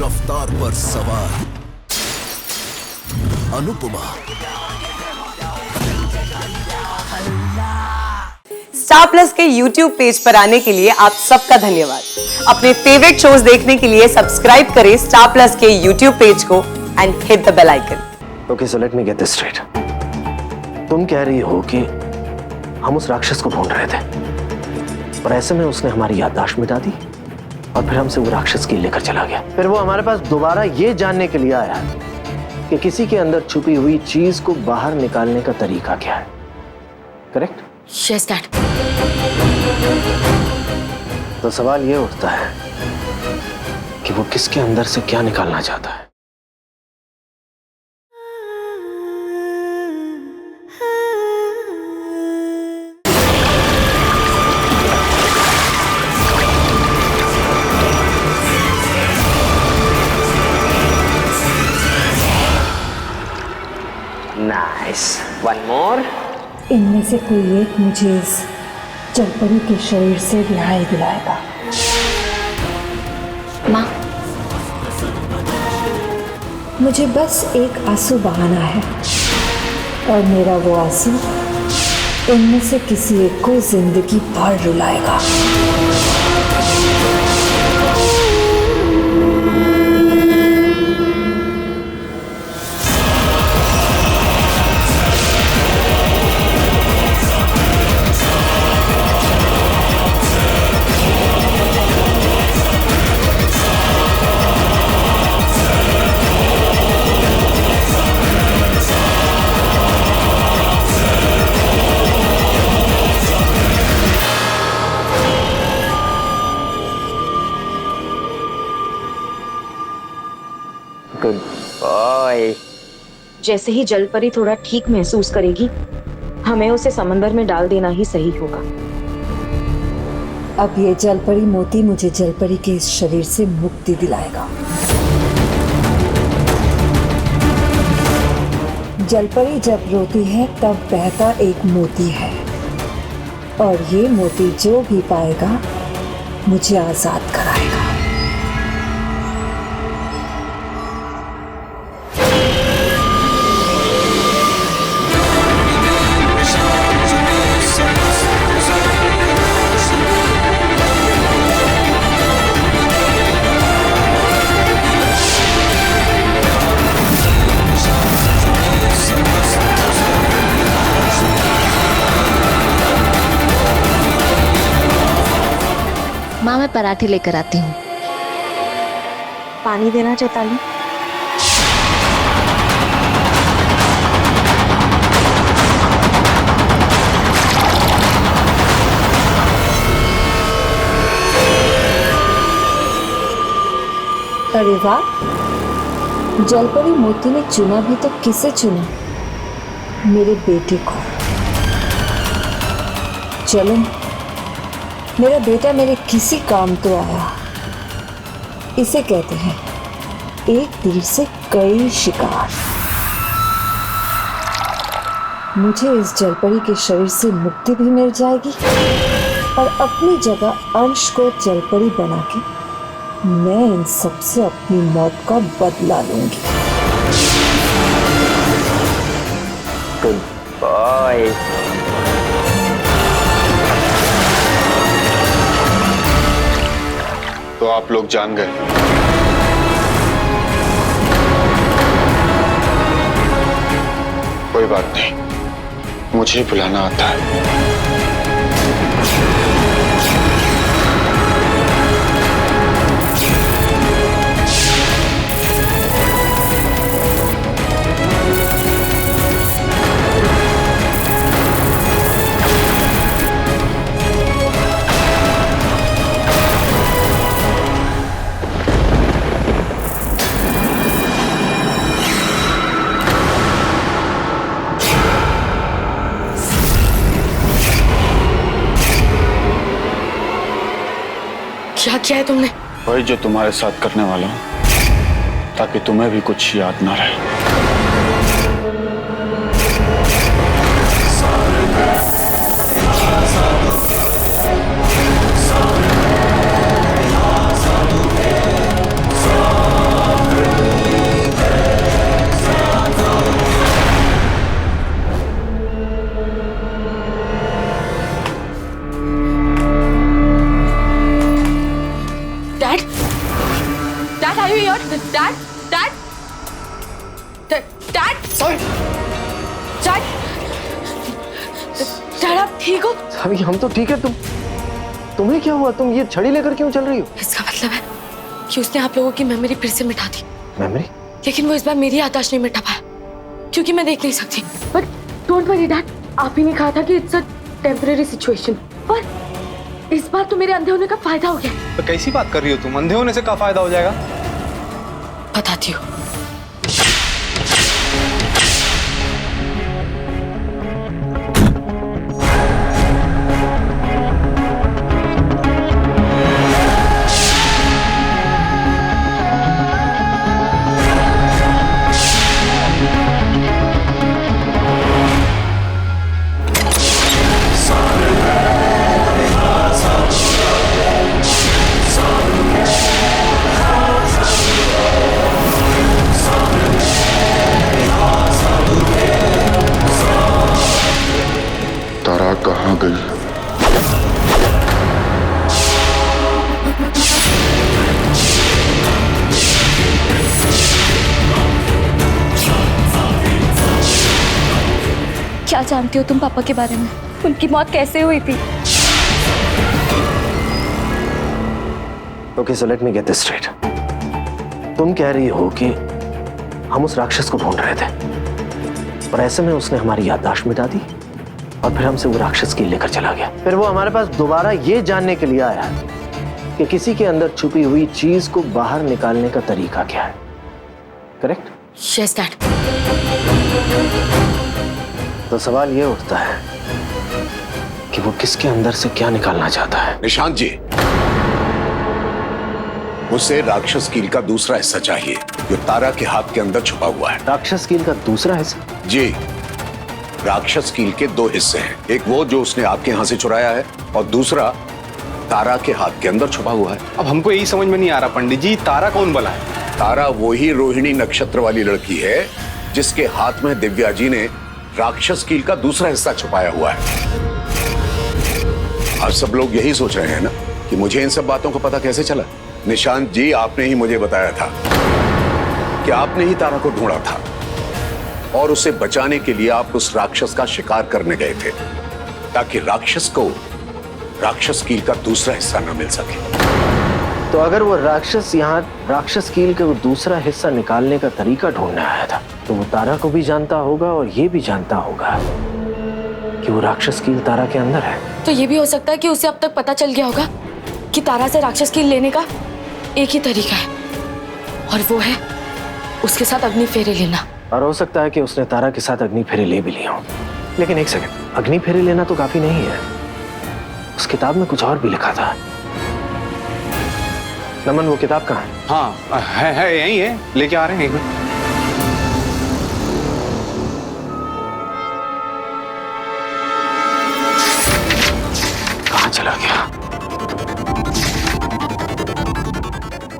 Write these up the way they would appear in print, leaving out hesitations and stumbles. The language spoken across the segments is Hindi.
रफ्तार पर सवार अनुपमा। स्टार प्लस के YouTube पेज पर आने के लिए आप सबका धन्यवाद। अपने फेवरेट शोज देखने के लिए सब्सक्राइब करें स्टार प्लस के YouTube पेज को and hit the bell icon. Okay, so let me get this straight. तुम कह रही हो कि हम उस राक्षस को ढूंढ रहे थे और ऐसे में उसने हमारी याददाश्त मिटा दी और फिर हमसे वो राक्षस की लेकर चला गया। फिर वो हमारे पास दोबारा ये जानने के लिए आया कि किसी के अंदर छुपी हुई चीज को बाहर निकालने का तरीका क्या है। करेक्ट? Yes dad. तो सवाल ये उठता है कि वो किसके अंदर से क्या निकालना चाहता है। Nice, one more. इनमें से कोई एक मुझे इस जलपरी के शरीर से रिहाई दिलाएगा। माँ, मुझे बस एक आंसू बहाना है और मेरा वो आंसू इनमें से किसी एक को जिंदगी भर रुलाएगा। Good boy. जैसे ही जलपरी थोड़ा ठीक महसूस करेगी, हमें उसे समंदर में डाल देना ही सही होगा। अब ये जलपरी मोती मुझे जलपरी के इस शरीर से मुक्ति दिलाएगा। जलपरी जब रोती है तब बहता एक मोती है और ये मोती जो भी पाएगा मुझे आजाद कराएगा। माँ, मैं पराठे लेकर आती हूँ। पानी देना चैताली? अरे वाह, जलपरी मोती ने चुना भी तो किसे चुना? मेरे बेटे को। चलो, मेरा बेटा मेरे किसी काम तो आया। इसे कहते हैं एक तीर से कई शिकार। मुझे इस जलपरी के शरीर से मुक्ति भी मिल जाएगी और अपनी जगह अंश को जलपरी बना के मैं इन सबसे अपनी मौत का बदला लूंगी। Good boy. तो आप लोग जान गए। कोई बात नहीं, मुझे बुलाना आता है। क्या किया है तुमने? वही जो तुम्हारे साथ करने वाला हूं, ताकि तुम्हें भी कुछ याद ना रहे। Dad? Dad, are you here? Dad? Dad? Dad? Sorry. Dad? Dad, आप ठीक हो? अभी हम तो ठीक है। तुम्हें क्या हुआ? तुम ये छड़ी लेकर क्यों चल रही हो? इसका मतलब है कि उसने आप लोगों की मेमोरी फिर से मिटा दी। मेमोरी? लेकिन वो इस बार मेरी याददाश्त नहीं मिटा पाया क्योंकि मैं देख नहीं सकती। बट डोंट वरी डैड, आप ही ने कहा था कि इट्स अ टेम्परेरी सिचुएशन, पर इस बार तो मेरे अंधे होने का फायदा हो गया। तो कैसी बात कर रही हो तुम? अंधे होने से क्या फायदा हो जाएगा? बताती हूँ। तारा कहाँ गई? क्या जानती हो तुम पापा के बारे में? उनकी मौत कैसे हुई थी? Okay, so let me get this straight. तुम कह रही हो कि हम उस राक्षस को ढूंढ रहे थे और ऐसे में उसने हमारी याददाश्त मिटा दी और फिर हमसे वो राक्षस की लेकर चला गया। फिर वो हमारे पास दोबारा ये जानने के लिए आया कि किसी के अंदर छुपी हुई चीज को बाहर निकालने का तरीका क्या है। करेक्ट? Yes dad. तो सवाल ये उठता है कि वो किसके अंदर से क्या निकालना चाहता है। निशांत जी, उसे राक्षस कील का दूसरा हिस्सा चाहिए जो तारा के हाथ के अंदर छुपा हुआ है। राक्षस कील का दूसरा हिस्सा? जी, राक्षस कील के दो हिस्से हैं, एक वो जो उसने आपके यहाँ से चुराया है और दूसरा तारा के हाथ के अंदर छुपा हुआ है। अब हमको यही समझ में नहीं आ रहा पंडित जी, तारा कौन बला है? तारा वही रोहिणी नक्षत्र वाली लड़की है जिसके हाथ में दिव्या जी ने राक्षस कील का दूसरा हिस्सा छुपाया हुआ है। आज सब लोग यही सोच रहे हैं ना कि मुझे इन सब बातों का पता कैसे चला। निशांत जी, आपने ही मुझे बताया था कि आपने ही तारा को ढूंढा था और उसे बचाने के लिए आप उस राक्षस का शिकार करने गए थे ताकि राक्षस को राक्षस कील का दूसरा हिस्सा न मिल सके। तो अगर वो राक्षस यहाँ राक्षस कील का वो दूसरा हिस्सा निकालने का तरीका ढूंढने आया था तो वो तारा को भी जानता होगा और ये भी जानता होगा कि वो राक्षस कील तारा के अंदर है। तो ये भी हो सकता है कि उसे अब तक पता चल गया होगा कि तारा से राक्षस कील लेने का एक ही तरीका है और वो है उसके साथ अग्नि फेरे लेना। और हो सकता है कि उसने तारा के साथ अग्नि फेरे ले भी लिया हो। लेकिन एक सेकंड, अग्नि फेरे लेना तो काफी नहीं है, उस किताब में कुछ और भी लिखा था। नमन, वो किताब कहाँ है? हाँ है यही है, लेके आ रहे हैं। कहाँ चला गया?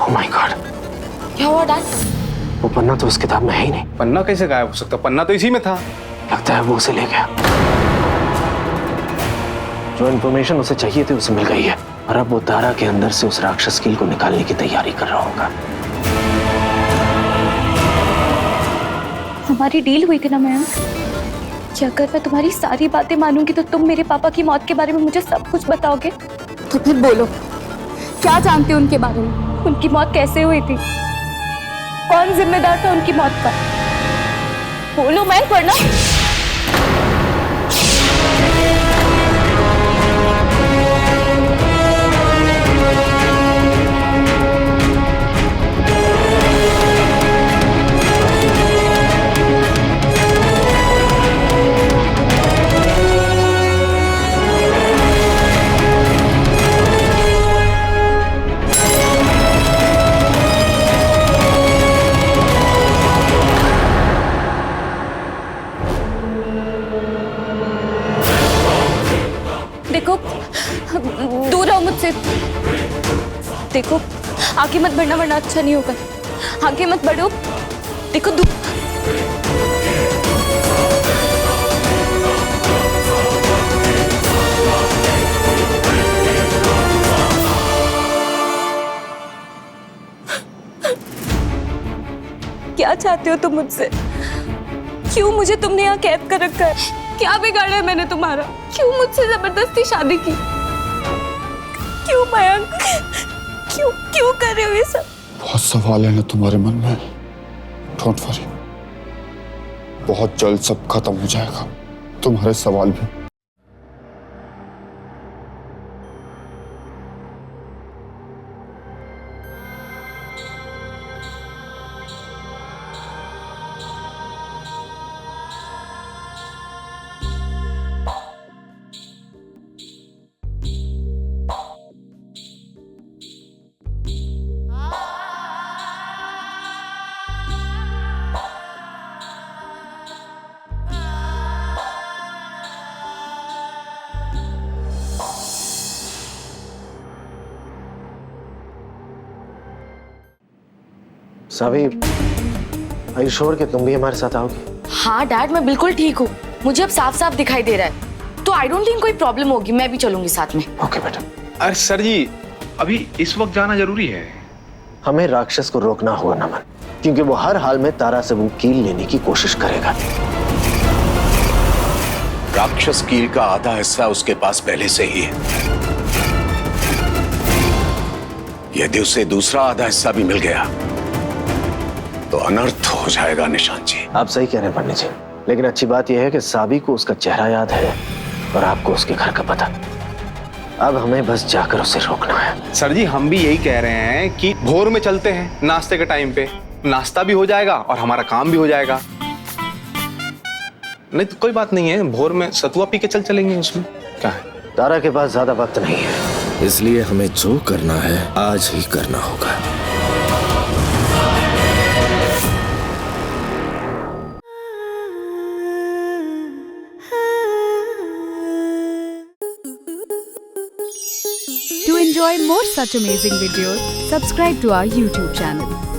ओह माय गॉड, क्या हुआ डैड? वो पन्ना तो उस किताब में है ही नहीं। पन्ना कैसे गायब हो सकता? पन्ना तो इसी में था। लगता है वो उसे ले गया। जो इन्फॉर्मेशन उसे चाहिए थी उसे मिल गई है और अब वो तारा के अंदर से उस राक्षस कील को निकालने की तैयारी कर रहा होगा। हमारी डील हुई थी ना मैम कि अगर मैं तुम्हारी सारी बातें मानूंगी तो तुम मेरे पापा की मौत के बारे में मुझे सब कुछ बताओगे। तो फिर बोलो, क्या जानते हो उनके बारे में? उनकी मौत कैसे हुई थी? कौन जिम्मेदार था उनकी मौत का? बोलो मैं, वरना देखो, दूर रहो मुझसे। देखो, आगे मत बढ़ना वरना अच्छा नहीं होगा। आगे मत बढ़ो। देखो दूर। क्या चाहते हो तुम मुझसे? क्यों मुझे तुमने यहाँ कैद कर रखा है? क्या बिगाड़ा है मैंने तुम्हारा? क्यों मुझसे जबरदस्ती शादी की? क्यों मयंक? क्यों क्यों कर रहे हो ये सब? बहुत सवाल है ना तुम्हारे मन में। डोंट वरी, बहुत जल्द सब खत्म हो जाएगा, तुम्हारे सवाल भी। सावी, आर यू श्योर कि तुम भी हमारे साथ आओगे? हाँ डैड, मैं बिल्कुल ठीक हूँ। मुझे अब साफ साफ दिखाई दे रहा है, तो आई डोंट थिंक कोई प्रॉब्लम होगी। मैं भी चलूंगी साथ में। ओके बेटा। अरे सर जी, अभी इस वक्त जाना जरूरी है? हमें राक्षस को रोकना होगा नमन, क्योंकि वो हर हाल में तारा से वो कील लेने की कोशिश करेगा। राक्षस कील का आधा हिस्सा उसके पास पहले से ही है। यदि उसे दूसरा आधा हिस्सा भी मिल गया तो अनर्थ हो जाएगा निशांत जी। आप सही कह रहे हैं पंडित जी, लेकिन अच्छी बात यह है कि साबी को उसका चेहरा याद है और आपको उसके घर का पता। अब हमें बस जाकर उसे रोकना है। सर जी, हम भी यही कह रहे हैं कि भोर में चलते हैं, नाश्ते के टाइम पे। नाश्ता भी हो जाएगा और हमारा काम भी हो जाएगा। नहीं तो कोई बात नहीं है, भोर में सतुआ पी के चलेंगे, उसमें क्या है। तारा के पास ज्यादा वक्त नहीं है, इसलिए हमें जो करना है आज ही करना होगा। To enjoy more such amazing videos, subscribe to our YouTube channel.